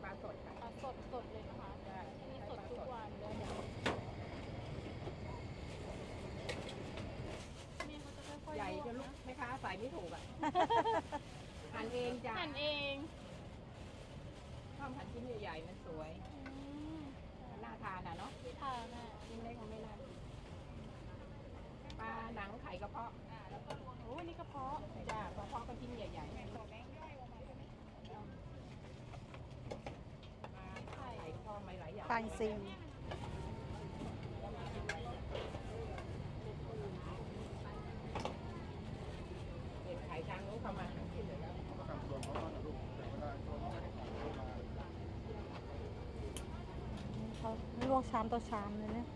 ปลาสดค่ะ ปลาสดเลยนะคะ ใช่ ที่นี่สดทุกวันเลยแม่เขาจะค่อยๆ ใหญ่ ลว จะ ก ลูก นะ ไหมคะใส่ไม่ถูกอ่ะ หั่นเองจ้ะ หั่นเอง ชอบหั่นชิ้นใหญ่ๆมันสวย ม มันน่าทานอ่ะเนาะ ค่ะแม่ ชิ้นเล็กมันไม่น่ากินปลาหนังไข่กระเพาะ โอ้นี่กระเพาะ จ้ากระเพาะก็ชิ้นใหญ่ๆไข่กระเพาะไม่หลายอย่าง ปลาอินทรี เด็ดไข่ทางนู้นเข้ามา ก็ทำส่วนของมันนะลูกแต่เวลาคนไม่ได้ของเข้ามา เขาลวกชามต่อชามเลยเนี่ย